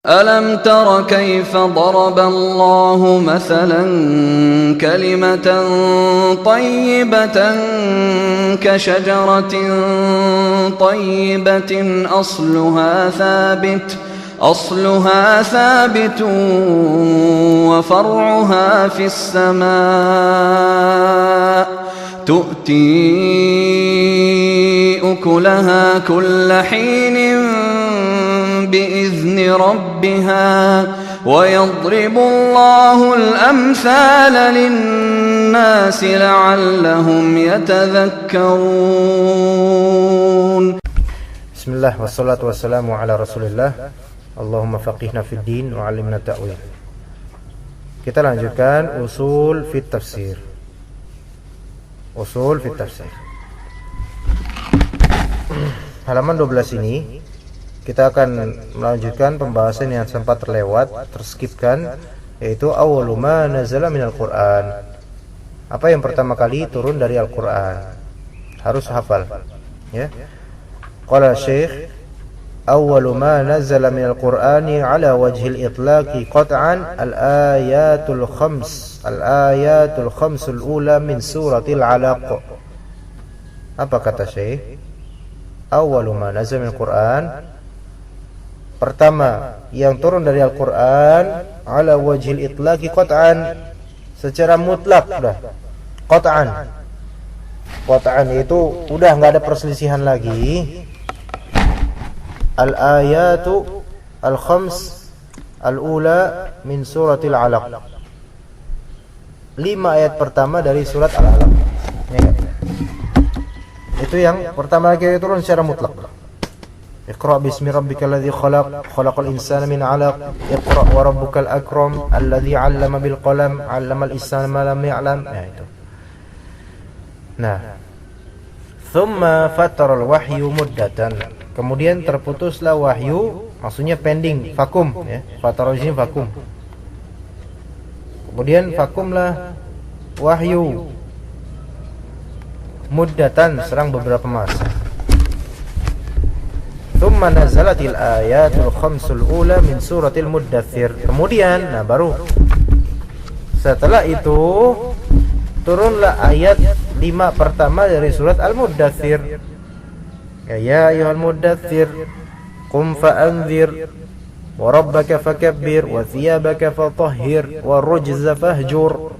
ألم تر كيف ضرب الله مثلا كلمة طيبة كشجرة طيبة أصلها ثابت وفرعها في السماء تؤتي أكلها كل حين بإذن ربها ويضرب الله الأمثال للناس لعلهم يتذكرون. بسم الله والصلاة والسلام على رسول الله. Allahumma faqihna fid din wa 'allimna ta'wil. Kita lanjutkan usul fit tafsir. Usul fit tafsir. Halaman 12 ini kita akan melanjutkan pembahasan yang sempat terlewat, terskipkan, yaitu awwalu ma nazala minal Qur'an. Apa yang pertama kali turun dari Al-Qur'an? Harus hafal, ya. Qala Syekh, awwalu ma nazala minal Qur'ani ala wajhil itlaqi qat'an al-ayatul khamsul ula min suratil 'Alaq. Apa kata Syekh? Awwalu ma nazala minal Qur'an, pertama yang turun dari Al-Qur'an, ala wajhil itlaqi qat'an, secara mutlak sudah. Qat'an itu udah enggak ada perselisihan lagi. Al-ayatu al-khams al-ula min suratil 'Alaq. 5 ayat pertama dari surat Al-Alaq. Itu yang pertama kali turun secara mutlak. Iqra bismi rabbikal ladzi khalaq, khalaqal insana min 'alaq, iqra wa rabbukal akram, alladzi 'allama bil qalam, 'allamal insana ma lam ya'lam. Ya itu. Nah, thumma fatara al-wahyu muddatan. Kemudian terputuslah wahyu, maksudnya pending, vakum, ya. Fatara ini vakum. Kemudian vakumlah wahyu muddatan, serang beberapa masa. Thumma nazalatil ayatul khamsul ula min suratil muddathir. Kemudian, baru setelah itu turunlah ayat 5 pertama dari surat Al-Muddathir. Ya ayyuhal muddathir qum fa'anzir wa rabbaka fakabbir wa thiyabaka fatahhir wa rujza fahjur.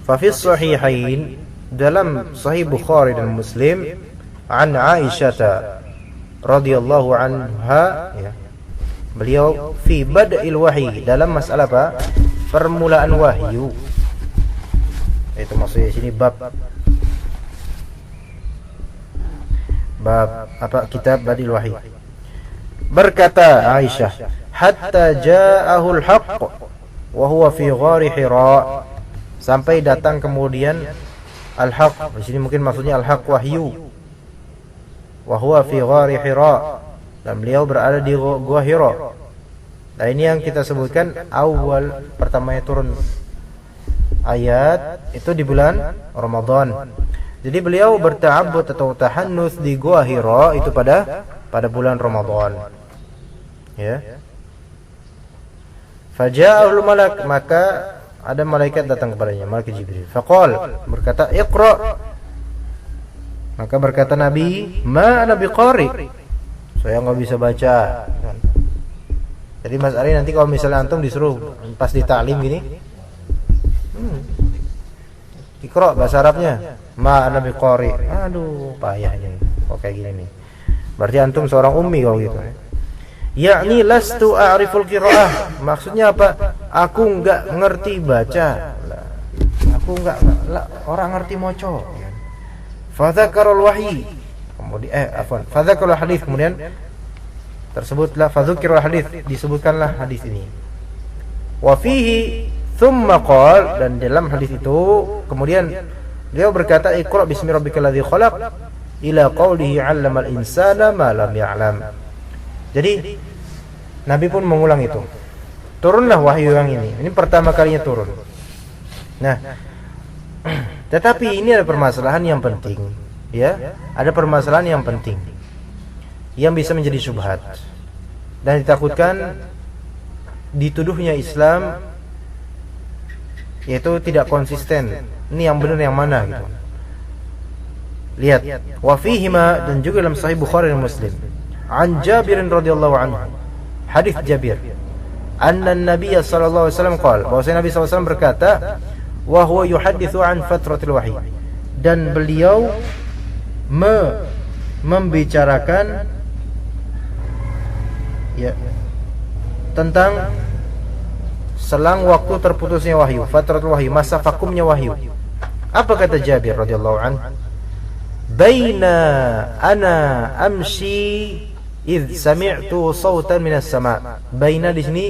Fa fi sahihain, dalam sahih Bukhari dan Muslim, an Aisyah radhiyallahu anha, ya, beliau fi bada'il wahyi, dalam masalah apa? Permulaan wahyu. Itu maksudnya sini bab apa, kitab Badil Wahyi. Berkata Aisyah, hatta ja'ahul haqq wa huwa fi ghari Hira, sampai datang kemudian al-haqq. Di sini mungkin maksudnya al-haqq wahyu. Wa huwa fi ghari Hira, dan beliau berada di gua Hira. Nah, ini yang kita sebutkan awal pertamanya turun ayat itu di bulan Ramadan. Jadi beliau berta'abbud atau tahannus di gua Hira itu pada bulan Ramadan. Ya. Faja'ul malak, maka ada malaikat datang kepadanya, malaikat Jibril. Faqal, berkata, "Iqra." Maka berkata Nabi, "Ma ana biqari." Saya enggak bisa baca. Jadi Mas Ari nanti kalau misalnya antum disuruh pas di ta'lim gini, Iqra bahasa Arabnya, ma ana biqari. Aduh, payahnya kok kayak gini nih. Berarti antum seorang ummi kalau gitu. Yakni lastu a'riful qiraah. Maksudnya apa? Aku enggak ngerti baca. Aku enggak orang ngerti maca. Fadzakarul wahyi. Kemudian fadzakarul hadis, kemudian tersebutlah fadzukirul hadis, disebutkanlah hadis ini. Wa fihi thumma qala, dan dalam hadis itu kemudian beliau berkata, Iqra bismi rabbikal ladzi khalaq ila qaulihi 'allamal insana ma lam ya'lam. Jadi Nabi pun mengulang itu. Turunlah wahyu yang ini. Ini pertama kalinya turun. Nah, tetapi ini ada permasalahan yang penting, ya. Ada permasalahan yang penting. yang bisa menjadi syubhat dan ditakutkan dituduhnya Islam yaitu tidak konsisten. Ini yang benar yang mana gitu. Lihat, wa fihima, dan juga dalam Sahih Bukhari dan Muslim. An Jabir radhiyallahu anhu. Hadis Jabir. Anna Nabiy sallallahu alaihi wasallam qala, bahwasanya Nabi sallallahu alaihi wasallam berkata, wa huwa yuhadditsu an fatratil wahyi. Dan beliau membicarakan ya tentang selang waktu terputusnya wahyu, fatratul wahyu, masa vakumnya wahyu. Apa kata Jabir radhiyallahu anhu? Baina ana amshi idh sami'tu sautan minas sama. Baina di sini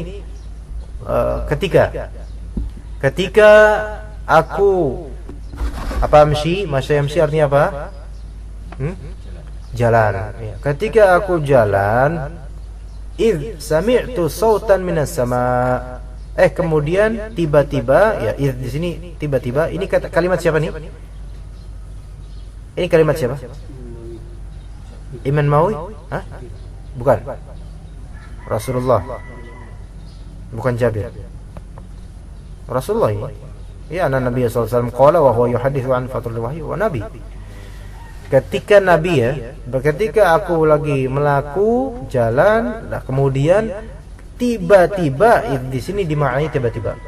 ketika aku amshi, masa amshi artinya apa? Jalan. Ya. Ketika aku jalan, idh sami'tu sautan minas sama. Kemudian tiba-tiba, ya idh di sini tiba-tiba. Ini kalimat siapa nih? Ini kalimat siapa? Iman Mawi? Hah? Bukan. Rasulullah. Bukan Jabir. Rasulullah ini. Ya, anna Nabi sallallahu alaihi wasallam qala wa huwa yuhadditsu an fatrul wahyi wa nabi. Ketika Nabi ketika aku lagi melaku jalan, nah kemudian tiba-tiba, di sini dimaknai tiba-tiba.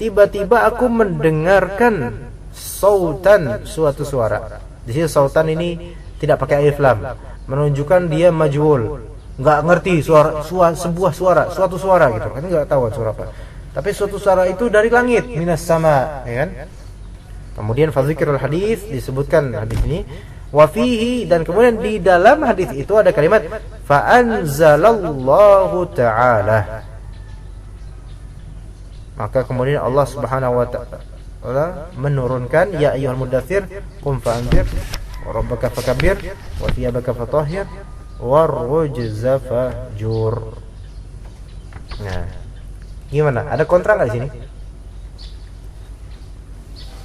Tiba-tiba aku mendengarkan sautan, suatu suara. Di sini sautan ini tidak pakai alif lam, menunjukkan dia majhul, enggak ngerti sebuah suara, suatu suara gitu. Kan enggak tahu suara apa. Tapi suatu suara itu dari langit, minas sama, ya kan? Kemudian fadzikirul hadis, disebutkan hadis ini, wa fihi, dan kemudian di dalam hadis itu ada kalimat fa anzalallahu ta'ala. Maka kemudian Allah Subhanahu wa ta'ala menurunkan, ya ayyuhal mudaththir qum fa'anzir wa rabbaka fakabbir wa thiyabaka fatahhir warrujza fahjur. Nah, gimana? Ada kontra enggak di sini?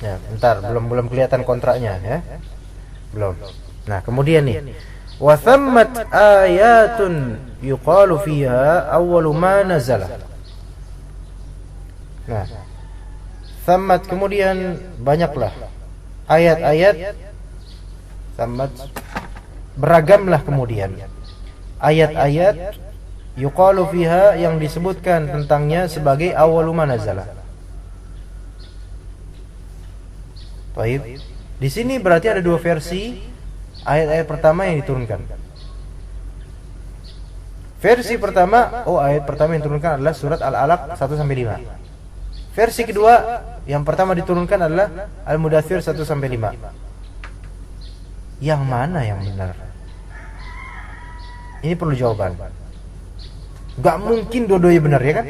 Ya, bentar, belum kelihatan kontraknya ya. Belum. Nah, kemudian nih, wa thammat ayatun yuqalu fiha awwalu ma nazala. Nah, thammat, kemudian banyaklah ayat-ayat, thammat beragamlah kemudian ayat-ayat yuqalu fiha yang disebutkan tentangnya sebagai awwalu ma nazala. Baik. Di sini berarti ada dua versi ayat-ayat pertama yang diturunkan. Versi pertama, ayat pertama yang diturunkan adalah surat Al-Alaq 1 sampai 5. Versi kedua, yang pertama diturunkan adalah Al-Mudaththir 1 sampai 5. Yang mana yang benar? Ini perlu jawaban. Gak mungkin dua-duanya benar, ya kan?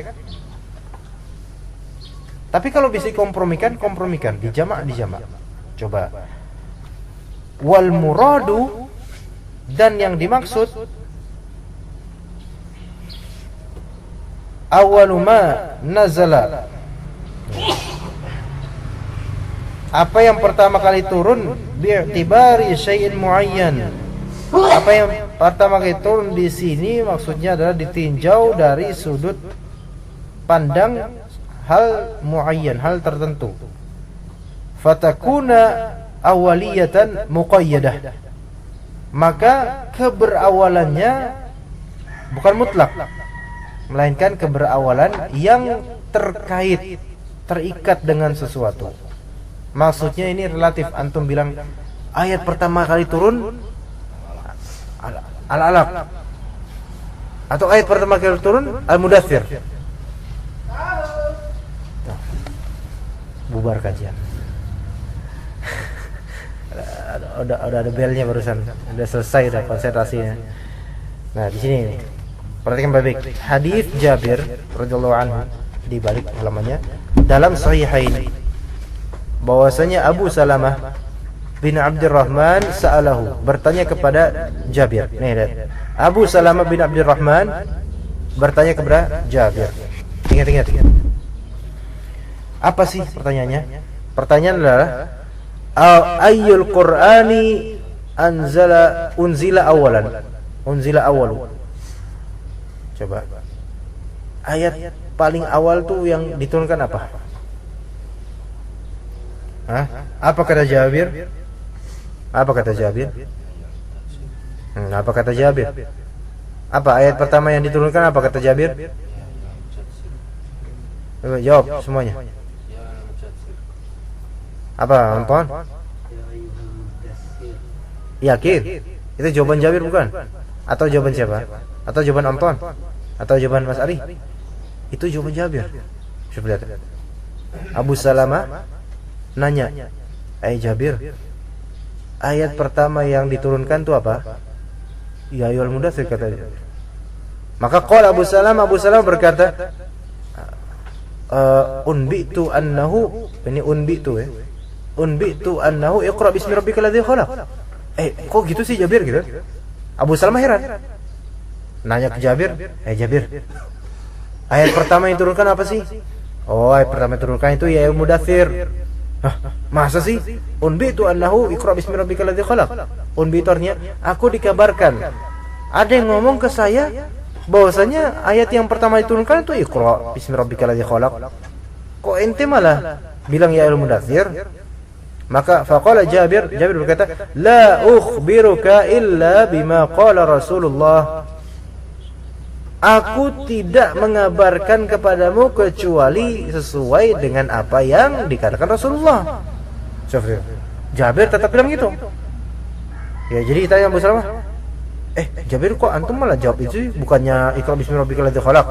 Tapi kalau bisa kompromikan, dijamak. Coba. Wal muradu, dan yang dimaksud awwalu ma nazala. Apa yang pertama kali turun bi'tibari syai'in muayyan. Apa yang pertama kali turun di sini maksudnya adalah ditinjau dari sudut pandang hal muayyan, hal tertentu. Fatakuna awaliyatan muqayyadah. Maka keberawalannya bukan mutlak, melainkan keberawalan yang terkait, terikat dengan sesuatu. Maksudnya ini relatif. Antum bilang ayat pertama kali turun Al-Alaq, atau ayat pertama kali turun Al-Mudaththir. Bubar kajian. Udah ada belnya barusan. Udah selesai dah konsentrasinya. Nah, di sini nih. Perhatikan baik-baik. Hadis Jabir radhiyallahu anhu di balik halamannya dalam Sahihain, bahwasanya Abu Salamah bin Abdurrahman sa'alahu, bertanya kepada Jabir. Nih, lihat. Abu Salamah bin Abdurrahman bertanya kepada Jabir. Ingat. Apa sih pertanyaannya? Pertanyaan adalah ayyul Qur'ani unzila awalan. unzila awalu. Coba. Ayat paling awal tuh yang diturunkan apa? Hah? Apa kata Jabir? Apa kata Jabir? Apa kata Jabir? Apa ayat pertama yang diturunkan, apa kata Jabir? Coba jawab semuanya. Apa, Anton? Yakin? Itu jawaban Jabir bukan? Atau jawaban siapa? Atau jawaban Anton? Atau jawaban Mas Ari? Itu jawaban Jabir. Coba lihat. Abu Salamah nanya, Jabir, ayat pertama yang diturunkan itu apa? Ya ayyuhal mudaththir, kata dia. Maka qala Abu Salamah berkata, unbitu annahu, ini unbitu ya. Unbitu annahu iqra bismi rabbikal ladzi khalaq. Kok gitu sih Jabir gitu? Abu Salamah heran. Nanya ke Jabir, Jabir, ayat pertama yang diturunkan apa sih? Oh, ayat pertama yang diturunkan itu ya ayyuhal mudaththir. Masa sih? Unbitu annahu iqra bismi rabbikal ladzi khalaq. Unbitu artinya aku dikabarkan. Ada yang ngomong ke saya bahwasanya ayat yang pertama diturunkan itu iqra bismi rabbikal ladzi khalaq. Kok ente malah bilang ya ayyuhal mudaththir? Maka faqala Jabir berkata, la ukhbiruka illa bima qala Rasulullah. Aku tidak mengabarkan kepadamu kecuali sesuai dengan apa yang dikatakan Rasulullah. Jabir tetap bilang gitu. Ya, jadi ditanya Abu Salamah, Jabir, kok antum malah jawab itu, bukannya iqra bismi rabbikal ladzi khalaq?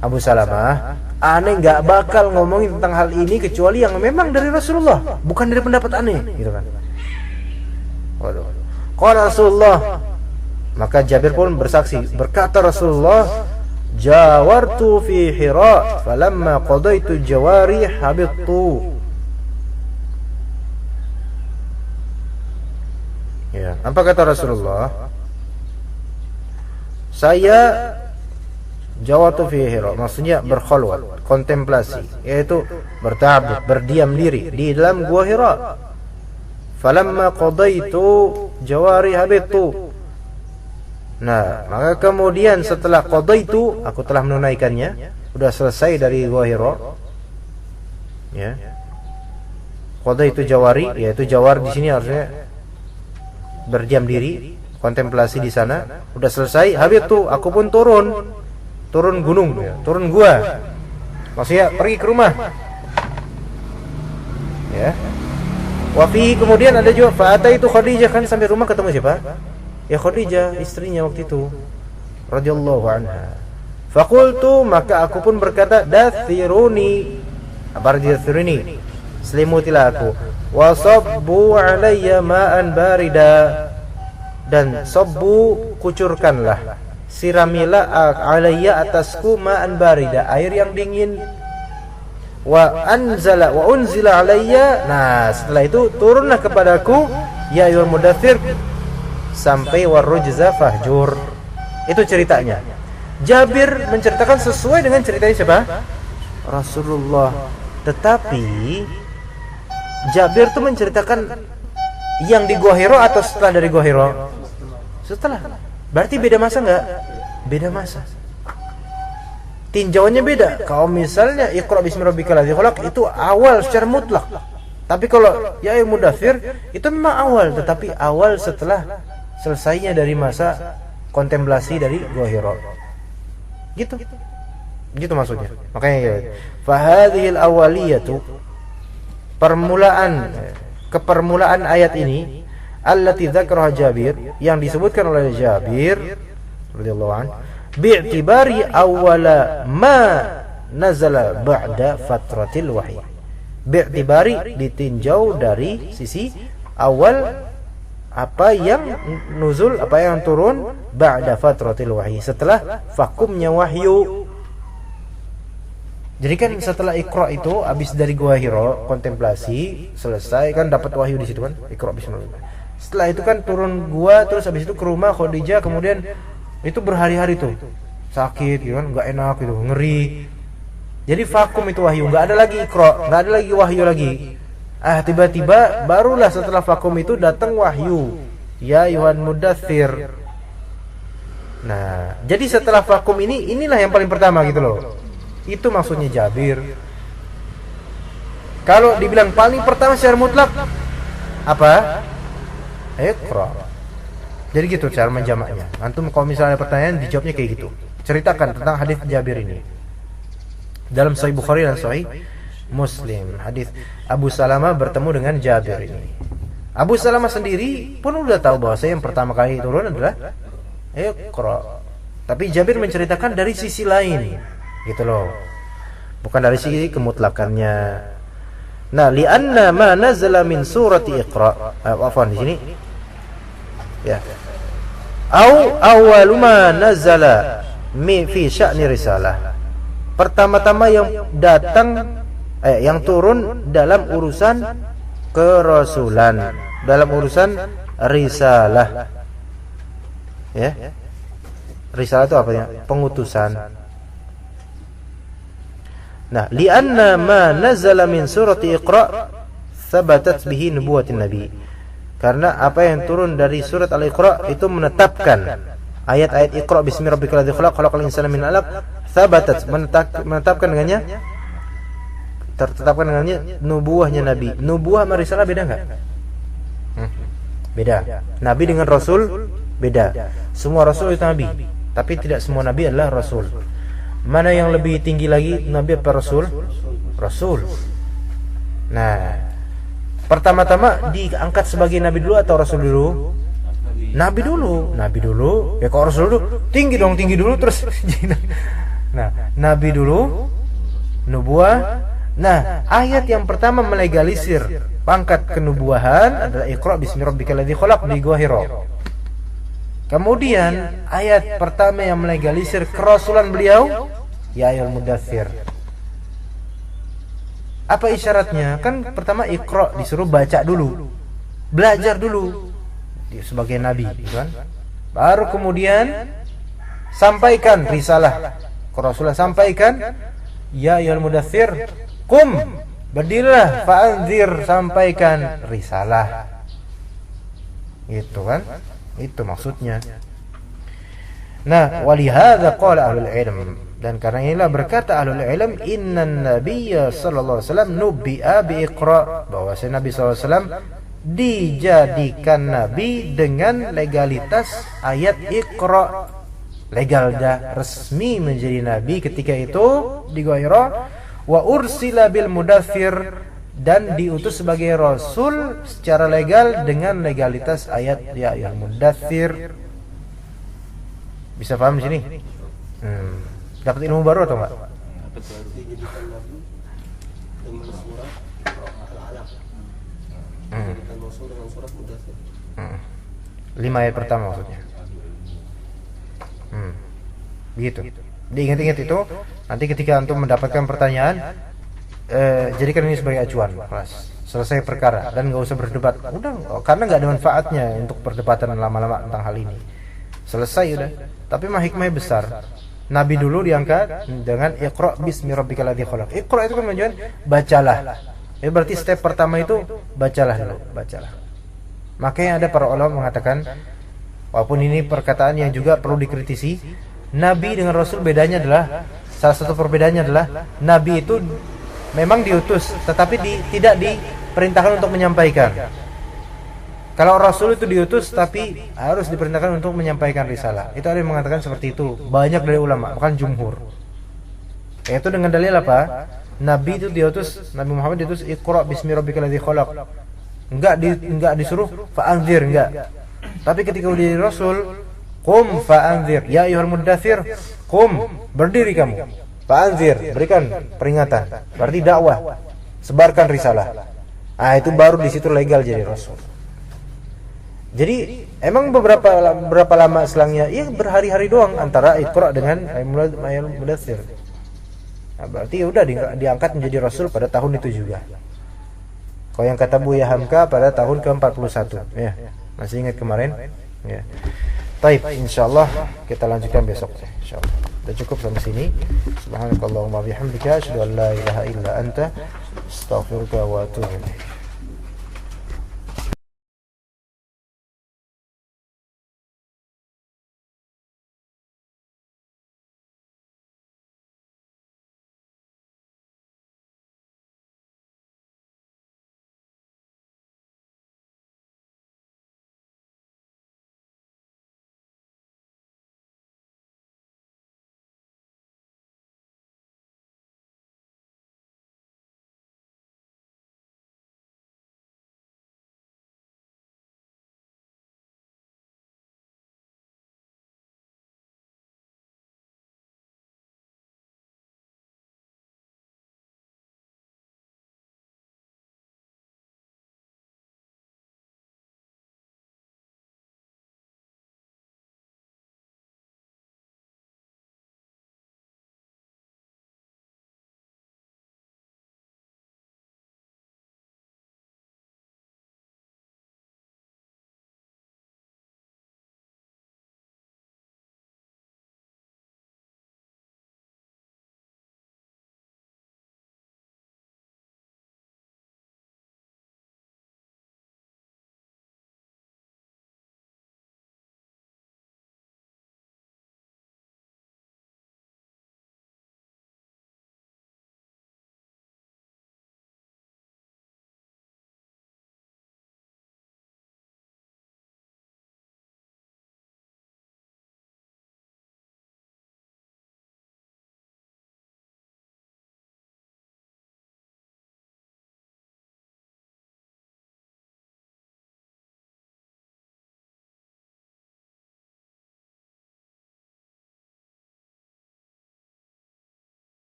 Abu Salamah, aneh nggak bakal ngomongin tentang hal ini kecuali yang memang dari Rasulullah, bukan dari pendapat aneh, gitu kan? Waduh. Qala Rasulullah, maka Jabir pun bersaksi, berkata Rasulullah, jawartu fi Hira falamma qadaitu jawari habittu. Ya, apa kata Rasulullah? Saya jawatu fi Hira, maksudnya berkhalwat, kontemplasi, yaitu berta'abbud, berdiam diri di dalam gua Hira. Falamma qadaitu jawari habittu. Nah, maka kemudian setelah qadaitu, aku telah menunaikannya, sudah selesai dari gua Hira. Ya. Qadaitu jawari, yaitu jawar di sini harusnya berdiam diri, kontemplasi di sana, sudah selesai. Habittu, aku pun turun gunung, ya, turun gua. Maksudnya pergi ke rumah. Ya. Wafi, kemudian ada juga fa'ata itu Khadijah, kan sampai rumah ketemu siapa? Ya Khadijah, istrinya waktu itu, radhiyallahu anha. Faqultu, maka aku pun berkata, dathiruni, apa arti dathiruni? Selimutilah aku. Wa sabbu alayya ma'an barida, dan sabbu, kucurkanlah, siramilah alayya atasku ma'an barida, air yang dingin. Wa unzila alayya, nah setelah itu turunlah kepadaku ya ayyuhal mudaththir sampai warujza fahjur. Itu ceritanya. Jabir menceritakan sesuai dengan ceritanya siapa? Rasulullah. Tetapi Jabir itu menceritakan yang di Gua Hira atau setelah dari Gua Hira? Setelah. Berarti beda masa enggak? Beda masa. Tinjauannya beda. Kalau misalnya Iqra bismi rabbikal ladzi khalaq itu awal secara mutlak. Tapi kalau ya ayyuhal mudaththir itu memang awal, tetapi awal setelah selesainya dari masa kontemplasi dari Gua Hira. Gitu. Gitu maksudnya. Makanya ya, fa hadhil awaliyatu, kepermulaan ayat ini, allati dzakaraha Jabir, yang disebutkan oleh Jabir radhiyallahu anhu, bi'tibari awwala ma nazala ba'da fatratil wahyi. Bi'tibari, ditinjau dari sisi awal apa yang nuzul, apa yang turun ba'da fatratil wahyi, setelah vakumnya wahyu. Jadi kan setelah Iqra itu habis dari Gua Hira, kontemplasi, selesai kan dapat wahyu di situ kan, Iqra bismillah. Setelah itu kan turun gua, terus habis itu ke rumah Khadijah, kemudian itu berhari-hari tuh sakit gitu kan, enggak enak gitu, ngeri. Jadi vakum itu wahyu, enggak ada lagi Iqra, enggak ada lagi wahyu lagi. Tiba-tiba barulah setelah vakum itu datang wahyu. Ya ayyuhal mudaththir. Nah, jadi setelah vakum inilah yang paling pertama gitu loh. Itu maksudnya Jabir. Kalau dibilang paling pertama secara mutlak apa? Iqra. Jadi gitu cara menjamaknya. Antum kalau misalnya ada pertanyaan dijawabnya kayak gitu. Ceritakan tentang hadis Jabir ini. Dalam Sahih Bukhari dan Sahih Muslim, hadis Abu Salamah bertemu dengan Jabir ini. Abu Salamah sendiri pun udah tahu bahwa yang pertama kali turun adalah Iqra. Tapi Jabir menceritakan dari sisi lain, gitu loh. Bukan dari sisi kemutlakannya. Nah, li'anna ma nazala min surati Iqra. Afwan di sini. Ya. Au awwalu ma nazala fi sya'ni risalah. Pertama-tama yang datang yang turun dalam urusan kerasulan, dalam urusan risalah. Ya. Risalah itu apa ya? Pengutusan. Nah, li'anna ma nazala min surati Iqra thabatat bihi nubuwatin nabi. Karena apa yang turun dari surat Al-Iqra itu menetapkan ayat-ayat Iqra bismi rabbikal ladzi khalaq khalaqal insana min 'alaq, thabatat menetapkan dengannya, tertetapkan dengannya nubuahnya nabi. Nubuah sama risalah beda enggak? Beda. Nabi dengan rasul beda. Semua rasul itu nabi, tapi tidak semua nabi adalah rasul. Mana yang lebih tinggi lagi, nabi apa rasul? Rasul. Nah, pertama-tama diangkat sebagai nabi dulu atau rasul dulu? Nabi dulu. Nabi dulu. Ya kalau rasul dulu tinggi dong, tinggi dulu terus. Nah, nabi dulu, nubuah. Nah, ayat yang pertama melegalisir pangkat kenubuahan adalah Iqra bismi rabbikal ladzi khalaq di Gua Hira. Kemudian ayat pertama yang melegalisir kerasulan beliau, ya ayyuhal mudaththir. Apa isyaratnya? Kan pertama Iqra disuruh baca dulu, belajar dulu sebagai nabi, kan? Baru kemudian sampaikan risalah kerasulan, sampaikan ya ayyuhal mudaththir qum, berdirilah, fa'anzir, sampaikan risalah. Gitu kan? Itu maksudnya. Nah, walihadza qala ahlul ilm, dan karena inilah berkata ahlul ilm, innan nabiyya sallallahu alaihi wasallam nubbi'a bi Iqra, bahwa Nabi sallallahu alaihi wasallam dijadikan nabi dengan legalitas ayat Iqra. Legal dah, resmi menjadi nabi ketika itu di Gua Hira. Wa ursila bil mudaththir, dan diutus sebagai rasul secara legal dengan legalitas ayat ya ayyuhal mudaththir. Bisa paham di sini? Dapat ilmu baru atau enggak? Lima ayat pertama maksudnya. Begitu. Diingat-ingat itu. Nanti ketika antum mendapatkan pertanyaan, jadikan ini sebagai acuan. Selesai perkara dan nggak usah berdebat. Udah, karena nggak ada manfaatnya untuk perdebatan lama-lama tentang hal ini. Selesai udah. Tapi hikmahnya besar. Nabi dulu diangkat dengan Iqra bismi rabbikal ladzi khalaq. Iqra itu kan menunjukkan bacalah. Ya berarti step pertama itu bacalah dulu, bacalah. Makanya ada para ulama mengatakan, walaupun ini perkataan yang juga perlu dikritisi, Nabi dengan Rasul bedanya adalah, salah satu perbedaannya adalah Nabi itu memang diutus, tetapi tidak diperintahkan untuk menyampaikan. Kalau Rasul itu diutus, tapi harus diperintahkan untuk menyampaikan risalah. Itu ada yang mengatakan seperti itu. Banyak dari ulama, bahkan jumhur. Yaitu dengan dalil apa? Nabi itu diutus, Nabi Muhammad diutus Iqra bismi rabbikal ladzi khalaq. Enggak disuruh fa'anzir, enggak. Tapi ketika udah jadi Rasul, qum fa'anzir, ya ayyuhal mudaththir, qum, berdiri kamu. Fa'anzir, berikan peringatan. Berarti dakwah, sebarkan risalah. Itu baru di situ legal jadi Rasul. Jadi emang berapa lama selangnya? Ya berhari-hari doang antara Iqra dengan ayyuhal mudaththir. Nah, berarti udah diangkat menjadi Rasul pada tahun itu juga. Kalau yang kata Buya Hamka pada tahun ke-41, ya. Masih ingat kemarin? Ya. Baik, insyaallah kita lanjutkan besok ya, insyaallah. Sudah cukup sampai sini. Subhanakallahumma bihamdika asyhadu an la ilaha illa anta astaghfiruka wa atubu ilaik.